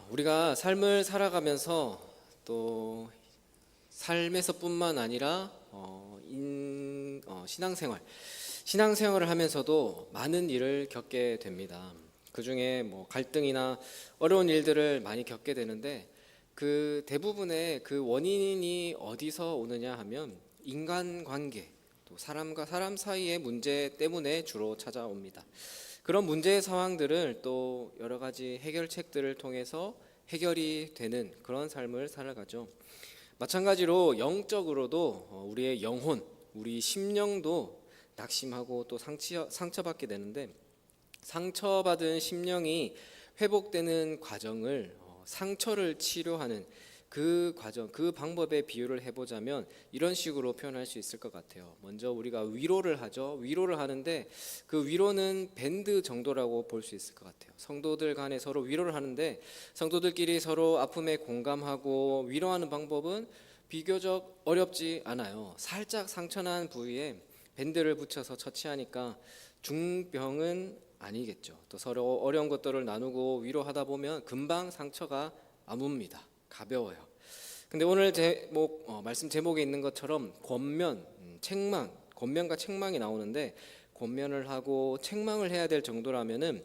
우리가 삶을 살아가면서 또 삶에서뿐만 아니라 신앙생활을 하면서도 많은 일을 겪게 됩니다. 그 중에 뭐 갈등이나 어려운 일들을 많이 겪게 되는데 그 대부분의 그 원인이 어디서 오느냐 하면 인간관계, 또 사람과 사람 사이의 문제 때문에 주로 찾아옵니다. 그런 문제의 상황들을 또 여러 가지 해결책들을 통해서 해결이 되는 그런 삶을 살아가죠. 마찬가지로 영적으로도 우리의 영혼, 우리 심령도 낙심하고 또 상처받게 되는데, 상처받은 심령이 회복되는 과정을 상처를 치료하는 그 과정, 그 방법에 비유를 해보자면 이런 식으로 표현할 수 있을 것 같아요. 먼저 우리가 위로를 하죠. 위로를 하는데 그 위로는 밴드 정도라고 볼 수 있을 것 같아요. 성도들 간에 서로 위로를 하는데 성도들끼리 서로 아픔에 공감하고 위로하는 방법은 비교적 어렵지 않아요. 살짝 상처난 부위에 밴드를 붙여서 처치하니까 중병은 아니겠죠. 또 서로 어려운 것들을 나누고 위로하다 보면 금방 상처가 아뭅니다. 가벼워요. 근데 오늘 말씀 제목에 있는 것처럼 권면, 책망, 권면과 책망이 나오는데, 권면을 하고 책망을 해야 될 정도라면은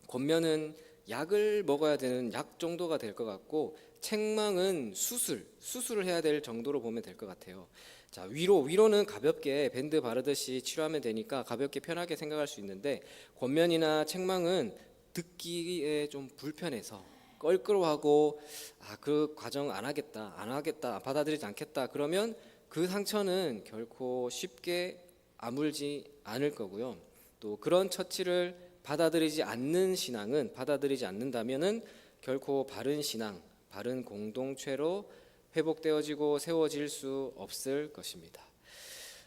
권면은 약을 먹어야 되는 약 정도가 될 것 같고, 책망은 수술을 해야 될 정도로 보면 될 것 같아요. 자, 위로는 가볍게 밴드 바르듯이 치료하면 되니까 가볍게 편하게 생각할 수 있는데, 권면이나 책망은 듣기에 좀 불편해서 껄끄러워하고 그 과정 안 하겠다, 받아들이지 않겠다, 그러면 그 상처는 결코 쉽게 아물지 않을 거고요. 또 그런 처치를 받아들이지 않는다면은 결코 바른 신앙, 바른 공동체로 회복되어지고 세워질 수 없을 것입니다.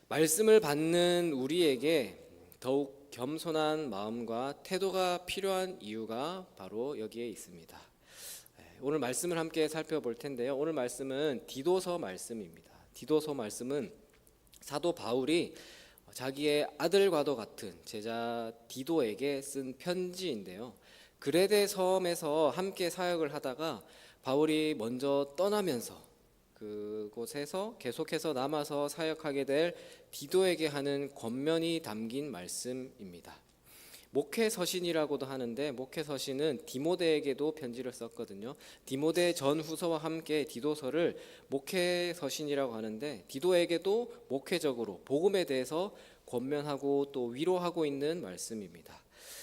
말씀을 받는 우리에게 더욱 겸손한 마음과 태도가 필요한 이유가 바로 여기에 있습니다. 오늘 말씀을 함께 살펴볼 텐데요. 오늘 말씀은 디도서 말씀입니다. 디도서 말씀은 사도 바울이 자기의 아들과도 같은 제자 디도에게 쓴 편지인데요. 그레데 섬에서 함께 사역을 하다가 바울이 먼저 떠나면서 그곳에서 계속해서 남아서 사역하게 될 디도에게 하는 권면이 담긴 말씀입니다. 목회서신이라고도 하는데, 목회서신은 디모데에게도 편지를 썼거든요. 디모데 전후서와 함께 디도서를 목회서신이라고 하는데, 디도에게도 목회적으로 복음에 대해서 권면하고 또 위로하고 있는 말씀입니다.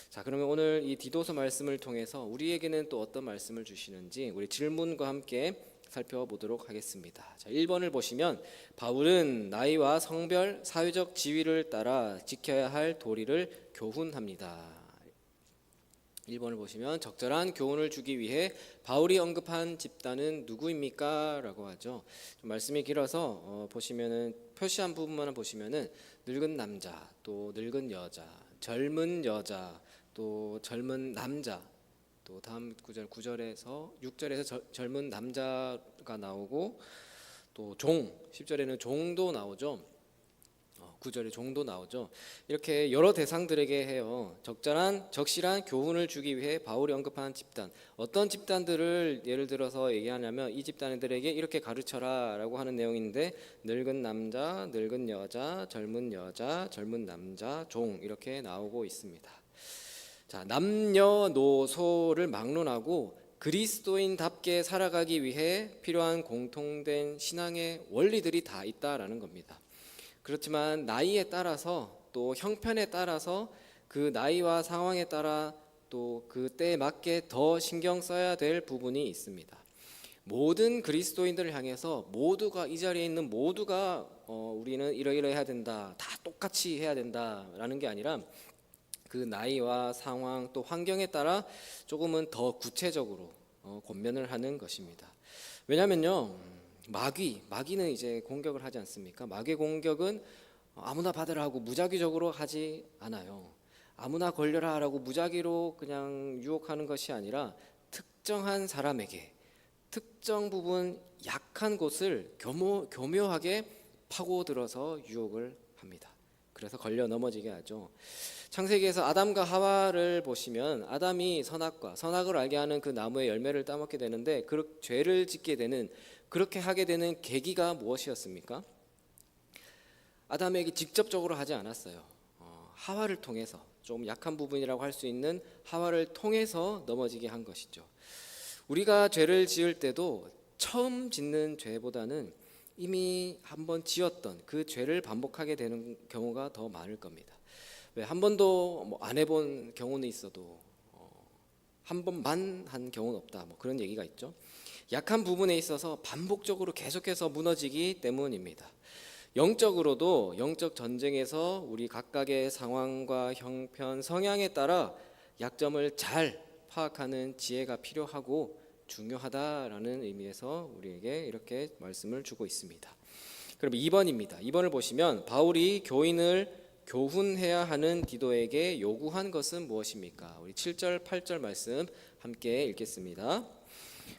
자, 그러면 오늘 이 디도서 말씀을 통해서 우리에게는 또 어떤 말씀을 주시는지 우리 질문과 함께 살펴보도록 하겠습니다. 자, 1번을 보시면 바울은 나이와 성별, 사회적 지위를 따라 지켜야 할 도리를 교훈합니다. 1번을 보시면 적절한 교훈을 주기 위해 바울이 언급한 집단은 누구입니까? 라고 하죠. 좀 말씀이 길어서 보시면은 표시한 부분만 보시면은 늙은 남자, 또 늙은 여자, 젊은 여자, 또 젊은 남자, 또 다음 구절 9절에서 6절에서 젊은 남자가 나오고, 또 10절에는 종도 나오죠. 9절에 종도 나오죠. 이렇게 여러 대상들에게 해요. 적실한 교훈을 주기 위해 바울이 언급한 집단, 어떤 집단들을 예를 들어서 얘기하냐면 이 집단들에게 이렇게 가르쳐라 라고 하는 내용인데, 늙은 남자, 늙은 여자, 젊은 남자, 종, 이렇게 나오고 있습니다. 자, 남녀노소를 막론하고 그리스도인답게 살아가기 위해 필요한 공통된 신앙의 원리들이 다 있다라는 겁니다. 그렇지만 나이에 따라서 또 형편에 따라서 그 나이와 상황에 따라 또 그 때에 맞게 더 신경 써야 될 부분이 있습니다. 모든 그리스도인들을 향해서 모두가, 이 자리에 있는 모두가 우리는 이러이러해야 된다, 다 똑같이 해야 된다라는 게 아니라 그 나이와 상황 또 환경에 따라 조금은 더 구체적으로 권면을 하는 것입니다. 왜냐면요, 마귀는 이제 공격을 하지 않습니까? 마귀 공격은 아무나 받으라 하고 무작위적으로 하지 않아요. 아무나 걸려라 라고 무작위로 그냥 유혹하는 것이 아니라 특정한 사람에게 특정 부분 약한 곳을 교묘하게 파고들어서 유혹을 합니다. 그래서 걸려 넘어지게 하죠. 창세기에서 아담과 하와를 보시면 아담이 선악과 선악을 알게 하는 그 나무의 열매를 따먹게 되는데 그 죄를 짓게 되는 그렇게 하게 되는 계기가 무엇이었습니까? 아담에게 직접적으로 하지 않았어요. 하와를 통해서 좀 약한 부분이라고 할 수 있는 하와를 통해서 넘어지게 한 것이죠. 우리가 죄를 지을 때도 처음 짓는 죄보다는 이미 한번 지었던 그 죄를 반복하게 되는 경우가 더 많을 겁니다. 왜 한 번도 안 해본 경우는 있어도 한 번만 한 경우는 없다. 그런 얘기가 있죠. 약한 부분에 있어서 반복적으로 계속해서 무너지기 때문입니다. 영적으로도 영적 전쟁에서 우리 각각의 상황과 형편, 성향에 따라 약점을 잘 파악하는 지혜가 필요하고 중요하다라는 의미에서 우리에게 이렇게 말씀을 주고 있습니다. 그럼 2번입니다. 2번을 보시면 바울이 교인을 교훈해야 하는 디도에게 요구한 것은 무엇입니까? 우리 7절, 8절 말씀 함께 읽겠습니다.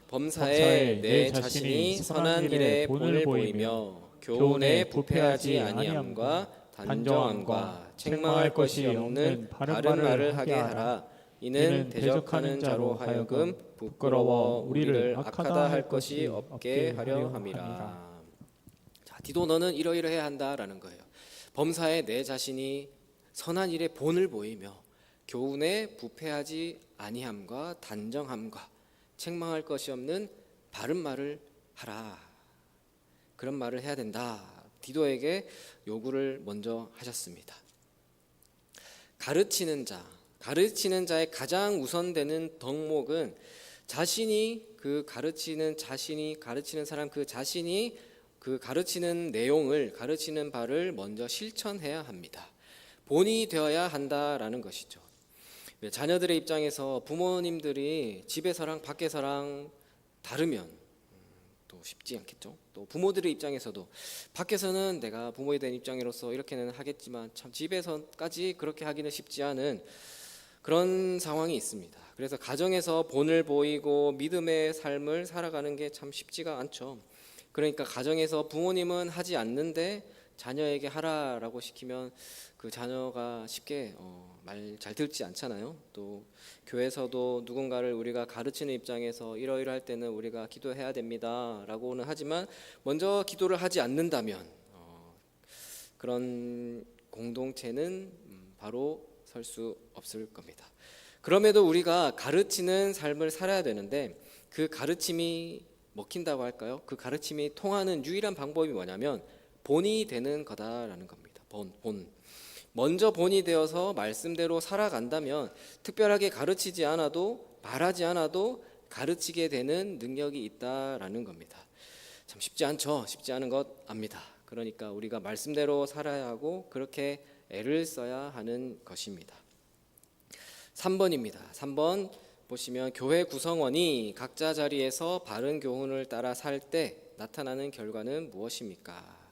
범사에 내 자신이 선한 일에 본을 보이며 교훈에 부패하지 아니함과 단정함과 책망할 것이 없는 바른 말을 하게 하라. 이는 대적하는 자로 하여금 부끄러워 우리를 악하다 할 것이 없게 하려 함이라. 자, 디도 너는 이러이러해야 한다라는 거예요. 범사에 내 자신이 선한 일에 본을 보이며 교훈에 부패하지 아니함과 단정함과 책망할 것이 없는 바른 말을 하라. 그런 말을 해야 된다. 디도에게 요구를 먼저 하셨습니다. 가르치는 자의 가장 우선되는 덕목은 자신이 가르치는 사람 그 자신이 그 가르치는 내용을 가르치는 바를 먼저 실천해야 합니다. 본이 되어야 한다라는 것이죠. 자녀들의 입장에서 부모님들이 집에서랑 밖에서랑 다르면 또 쉽지 않겠죠. 또 부모들의 입장에서도 밖에서는 내가 부모에 대한 입장으로서 이렇게는 하겠지만 참 집에서까지 그렇게 하기는 쉽지 않은 그런 상황이 있습니다. 그래서 가정에서 본을 보이고 믿음의 삶을 살아가는 게 참 쉽지가 않죠. 그러니까 가정에서 부모님은 하지 않는데 자녀에게 하라라고 시키면 그 자녀가 쉽게 말 잘 듣지 않잖아요. 또 교회에서도 누군가를 우리가 가르치는 입장에서 이러이러할 때는 우리가 기도해야 됩니다라고는 하지만 먼저 기도를 하지 않는다면 그런 공동체는 바로 설 수 없을 겁니다. 그럼에도 우리가 가르치는 삶을 살아야 되는데 그 가르침이 먹힌다고 할까요? 그 가르침이 통하는 유일한 방법이 뭐냐면 본이 되는 거다라는 겁니다. 본. 먼저 본이 되어서 말씀대로 살아간다면 특별하게 가르치지 않아도 말하지 않아도 가르치게 되는 능력이 있다라는 겁니다. 참 쉽지 않죠. 쉽지 않은 것 압니다. 그러니까 우리가 말씀대로 살아야 하고 그렇게 애를 써야 하는 것입니다. 3번입니다. 3번 보시면 교회 구성원이 각자 자리에서 바른 교훈을 따라 살 때 나타나는 결과는 무엇입니까?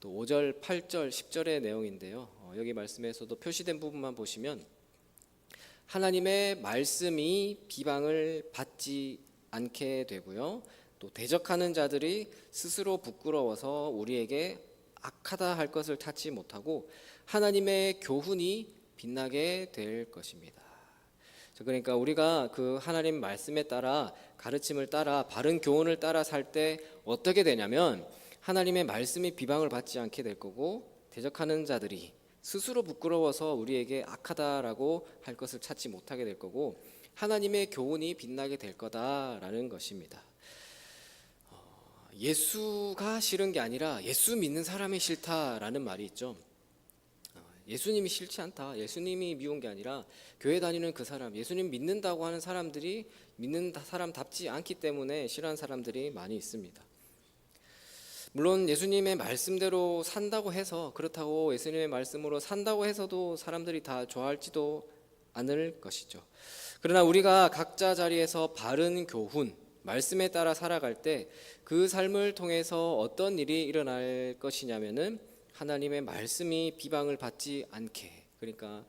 또 5절, 8절, 10절의 내용인데요. 여기 말씀에서도 표시된 부분만 보시면 하나님의 말씀이 비방을 받지 않게 되고요. 또 대적하는 자들이 스스로 부끄러워서 우리에게 악하다 할 것을 찾지 못하고 하나님의 교훈이 빛나게 될 것입니다. 그러니까 우리가 그 하나님 말씀에 따라 가르침을 따라 바른 교훈을 따라 살 때 어떻게 되냐면 하나님의 말씀이 비방을 받지 않게 될 거고 대적하는 자들이 스스로 부끄러워서 우리에게 악하다라고 할 것을 찾지 못하게 될 거고 하나님의 교훈이 빛나게 될 거다라는 것입니다. 예수가 싫은 게 아니라 예수 믿는 사람이 싫다라는 말이 있죠. 예수님이 싫지 않다. 예수님이 미운 게 아니라 교회 다니는 그 사람, 예수님 믿는다고 하는 사람들이 믿는 사람답지 않기 때문에 싫어하는 사람들이 많이 있습니다. 물론 예수님의 말씀대로 산다고 해서 그렇다고 예수님의 말씀으로 산다고 해서도 사람들이 다 좋아할지도 않을 것이죠. 그러나 우리가 각자 자리에서 바른 교훈, 말씀에 따라 살아갈 때 그 삶을 통해서 어떤 일이 일어날 것이냐면은 하나님의 말씀이 비방을 받지 않게, 그러니까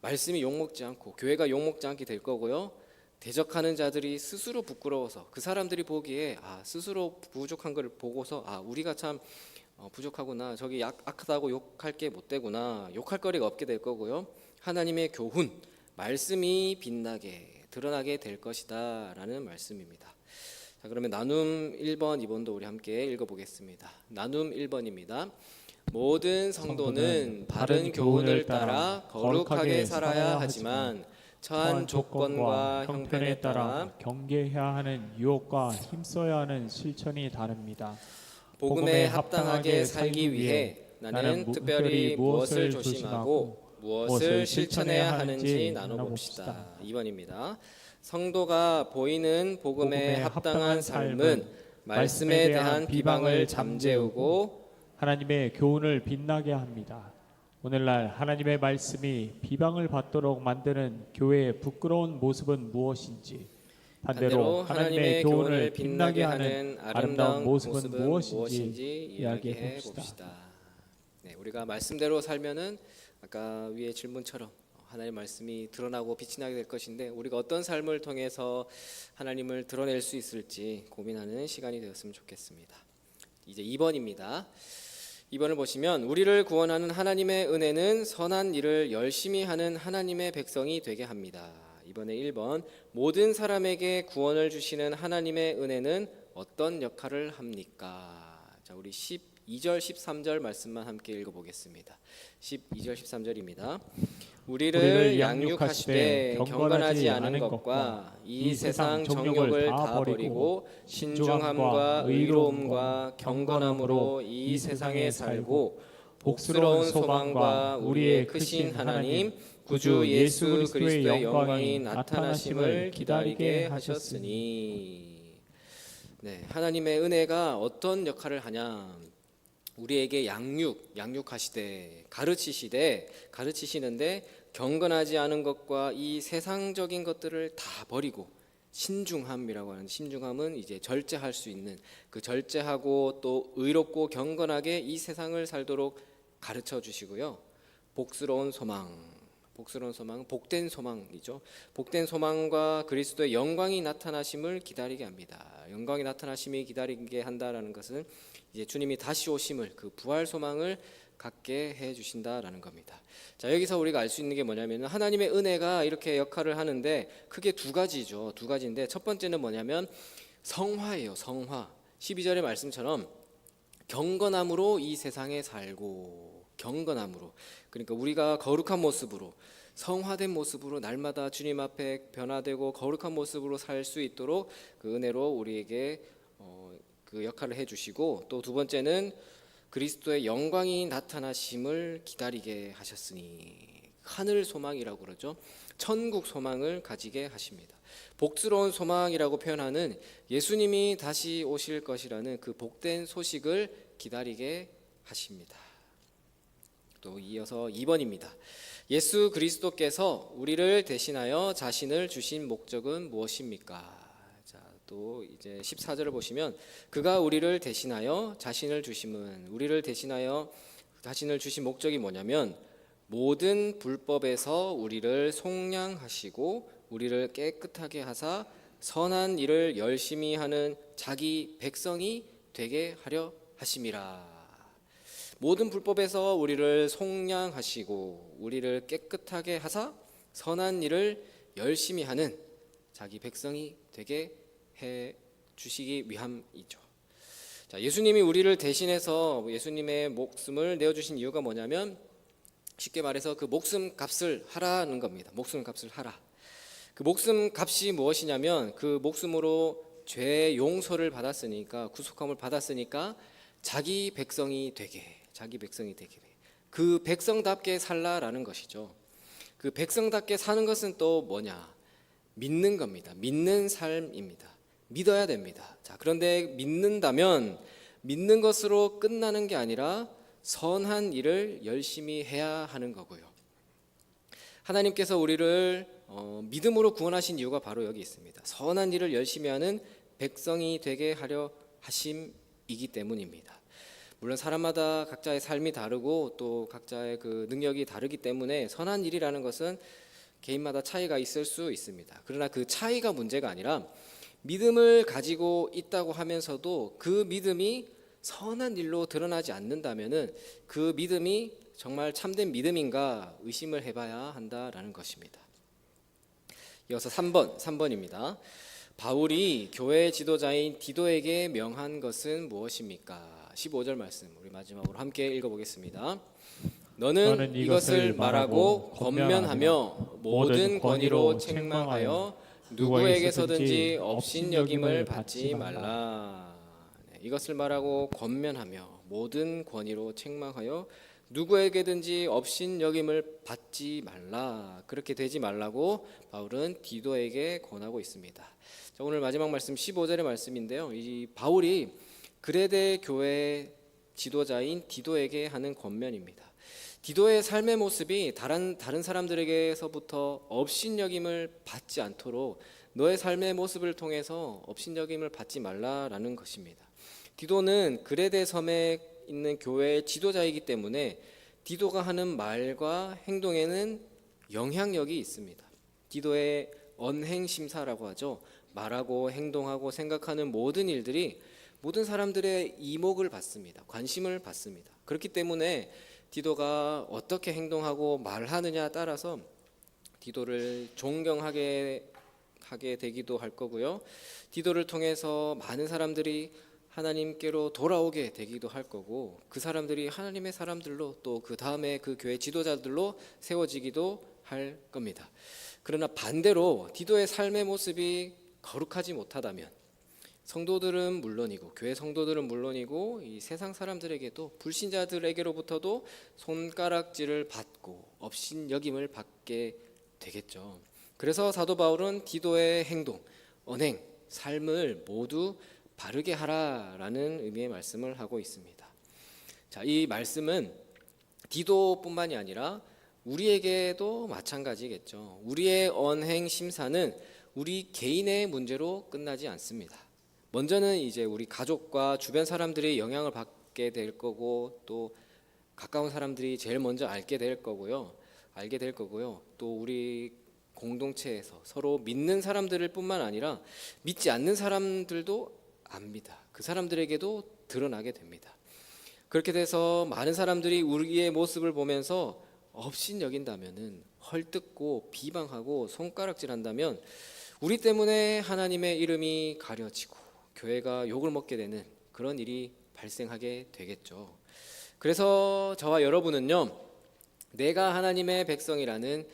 말씀이 욕먹지 않고 교회가 욕먹지 않게 될 거고요. 대적하는 자들이 스스로 부끄러워서 그 사람들이 보기에 스스로 부족한 걸 보고서 우리가 참 부족하구나, 저기 악하다고 욕할 게 못 되구나, 욕할 거리가 없게 될 거고요. 하나님의 교훈, 말씀이 빛나게 드러나게 될 것이다 라는 말씀입니다. 자, 그러면 나눔 1번, 2번도 우리 함께 읽어보겠습니다. 나눔 1번입니다. 모든 성도는 바른 교훈을 따라 거룩하게 살아야 하지만 처한 조건과 형편에 따라 경계해야 하는 유혹과 힘써야 하는 실천이 다릅니다. 복음에 합당하게 살기 위해 나는 특별히 무엇을 조심하고 무엇을 실천해야 하는지 나눠봅시다. 2번입니다. 성도가 보이는 복음에 합당한 삶은 말씀에 대한 비방을 잠재우고 하나님의 교훈을 빛나게 합니다. 오늘날 하나님의 말씀이 비방을 받도록 만드는 교회의 부끄러운 모습은 무엇인지, 반대로 하나님의 교훈을 빛나게 하는 아름다운 모습은 무엇인지 이야기해 봅시다. 네, 우리가 말씀대로 살면은 아까 위의 질문처럼 하나님의 말씀이 드러나고 빛이 나게 될 것인데, 우리가 어떤 삶을 통해서 하나님을 드러낼 수 있을지 고민하는 시간이 되었으면 좋겠습니다. 이제 2번입니다. 2번을 보시면, 우리를 구원하는 하나님의 은혜는 선한 일을 열심히 하는 하나님의 백성이 되게 합니다. 이번에 1번, 모든 사람에게 구원을 주시는 하나님의 은혜는 어떤 역할을 합니까? 자, 우리 12절 13절 말씀만 함께 읽어보겠습니다. 12절 13절입니다. 우리를 양육하시되 경건하지 않은 것과 이 세상 정욕을 다 버리고 신중함과 의로움과 경건함으로 이 세상에 살고 복스러운 소망과 우리의 크신 하나님 구주 예수 그리스도의 영광이 나타나심을 기다리게 하셨으니. 네, 하나님의 은혜가 어떤 역할을 하냐? 우리에게 양육하시되 가르치시는데 경건하지 않은 것과 이 세상적인 것들을 다 버리고 신중함이라고 하는, 신중함은 이제 절제할 수 있는, 그 절제하고 또 의롭고 경건하게 이 세상을 살도록 가르쳐 주시고요. 복스러운 소망은 복된 소망이죠. 복된 소망과 그리스도의 영광이 나타나심을 기다리게 합니다. 영광이 나타나심이 기다리게 한다라는 것은 이제 주님이 다시 오심을, 그 부활 소망을 갖게 해 주신다라는 겁니다. 자, 여기서 우리가 알 수 있는 게 뭐냐면, 하나님의 은혜가 이렇게 역할을 하는데 크게 두 가지인데, 첫 번째는 뭐냐면 성화예요. 성화. 12절의 말씀처럼 경건함으로 이 세상에 살고, 경건함으로, 그러니까 우리가 거룩한 모습으로, 성화된 모습으로 날마다 주님 앞에 변화되고 거룩한 모습으로 살 수 있도록 그 은혜로 우리에게 그 역할을 해주시고, 또 두 번째는 그리스도의 영광이 나타나심을 기다리게 하셨으니, 하늘 소망이라고 그러죠. 천국 소망을 가지게 하십니다. 복스러운 소망이라고 표현하는 예수님이 다시 오실 것이라는 그 복된 소식을 기다리게 하십니다. 또 이어서 2번입니다. 예수 그리스도께서 우리를 대신하여 자신을 주신 목적은 무엇입니까? 자, 또 이제 14절을 보시면, 그가 우리를 대신하여 자신을 주심은, 우리를 대신하여 자신을 주신 목적이 뭐냐면 모든 불법에서 우리를 속량하시고 우리를 깨끗하게 하사 선한 일을 열심히 하는 자기 백성이 되게 하려 하심이라. 모든 불법에서 우리를 속량하시고 우리를 깨끗하게 하사 선한 일을 열심히 하는 자기 백성이 되게 해 주시기 위함이죠. 자, 예수님이 우리를 대신해서 예수님의 목숨을 내어주신 이유가 뭐냐면, 쉽게 말해서 그 목숨 값을 하라는 겁니다. 목숨 값을 하라. 그 목숨 값이 무엇이냐면, 그 목숨으로 죄 용서를 받았으니까, 구속함을 받았으니까 자기 백성이 되게 그 백성답게 살라라는 것이죠. 그 백성답게 사는 것은 또 뭐냐? 믿는 겁니다. 믿는 삶입니다. 믿어야 됩니다. 자, 그런데 믿는다면 믿는 것으로 끝나는 게 아니라 선한 일을 열심히 해야 하는 거고요. 하나님께서 우리를 믿음으로 구원하신 이유가 바로 여기 있습니다. 선한 일을 열심히 하는 백성이 되게 하려 하심이기 때문입니다. 물론 사람마다 각자의 삶이 다르고 또 각자의 그 능력이 다르기 때문에 선한 일이라는 것은 개인마다 차이가 있을 수 있습니다. 그러나 그 차이가 문제가 아니라, 믿음을 가지고 있다고 하면서도 그 믿음이 선한 일로 드러나지 않는다면은 그 믿음이 정말 참된 믿음인가 의심을 해봐야 한다라는 것입니다. 이어서 3번입니다. 바울이 교회 지도자인 디도에게 명한 것은 무엇입니까? 15절 말씀 우리 마지막으로 함께 읽어보겠습니다. 너는 이것을 말하고 권면하며 모든 권위로 책망하여 누구에게서든지 업신여김을 받지 말라. 이것을 말하고 권면하며 모든 권위로 책망하여 누구에게든지 업신여김을 받지 말라. 그렇게 되지 말라고 바울은 디도에게 권하고 있습니다. 자, 오늘 마지막 말씀 15절의 말씀인데요. 이 바울이 그레데 교회 지도자인 디도에게 하는 권면입니다. 디도의 삶의 모습이 다른 사람들에게서부터 업신여김을 받지 않도록 너의 삶의 모습을 통해서 업신여김을 받지 말라라는 것입니다. 디도는 그레데 섬에 있는 교회의 지도자이기 때문에 디도가 하는 말과 행동에는 영향력이 있습니다. 디도의 언행심사라고 하죠. 말하고 행동하고 생각하는 모든 일들이 모든 사람들의 이목을 받습니다. 관심을 받습니다. 그렇기 때문에 디도가 어떻게 행동하고 말하느냐에 따라서 디도를 존경하게 되기도 할 거고요. 디도를 통해서 많은 사람들이 하나님께로 돌아오게 되기도 할 거고 그 사람들이 하나님의 사람들로 또 그 다음에 그 교회 지도자들로 세워지기도 할 겁니다. 그러나 반대로 디도의 삶의 모습이 거룩하지 못하다면 성도들은 물론이고 교회 성도들은 물론이고 이 세상 사람들에게도 불신자들에게로부터도 손가락질을 받고 업신여김을 받게 되겠죠. 그래서 사도 바울은 디도의 행동, 언행, 삶을 모두 바르게 하라라는 의미의 말씀을 하고 있습니다. 자, 이 말씀은 디도뿐만이 아니라 우리에게도 마찬가지겠죠. 우리의 언행 심사는 우리 개인의 문제로 끝나지 않습니다. 먼저는 이제 우리 가족과 주변 사람들이 영향을 받게 될 거고 또 가까운 사람들이 제일 먼저 알게 될 거고요. 또 우리 공동체에서 서로 믿는 사람들을 뿐만 아니라 믿지 않는 사람들도 압니다. 그 사람들에게도 드러나게 됩니다. 그렇게 돼서 많은 사람들이 우리의 모습을 보면서 업신여긴다면은 헐뜯고 비방하고 손가락질한다면 우리 때문에 하나님의 이름이 가려지고 교회가 욕을 먹게 되는 그런 일이 발생하게 되겠죠. 그래서 저와 여러분은요, 내가 하나님의 백성이라는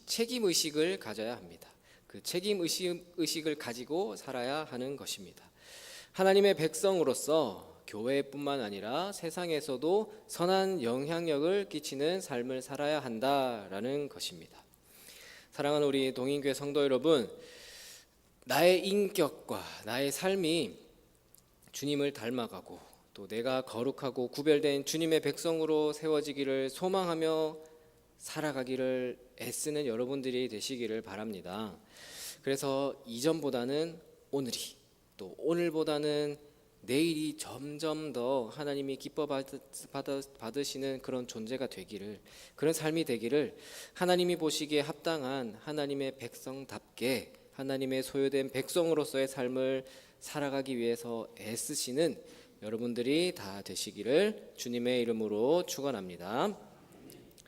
책임의식을 가져야 합니다. 그 책임의식을 가지고 살아야 하는 것입니다. 하나님의 백성으로서 교회뿐만 아니라 세상에서도 선한 영향력을 끼치는 삶을 살아야 한다라는 것입니다. 사랑하는 우리 동인교회 성도 여러분, 나의 인격과 나의 삶이 주님을 닮아가고 또 내가 거룩하고 구별된 주님의 백성으로 세워지기를 소망하며 살아가기를 애쓰는 여러분들이 되시기를 바랍니다. 그래서 이전보다는 오늘이 또 오늘보다는 내일이 점점 더 하나님이 기뻐 받으시는 그런 존재가 되기를, 그런 삶이 되기를 하나님이 보시기에 합당한 하나님의 백성답게 하나님의 소유된 백성으로서의 삶을 살아가기 위해서 애쓰시는 여러분들이 다 되시기를 주님의 이름으로 축원합니다.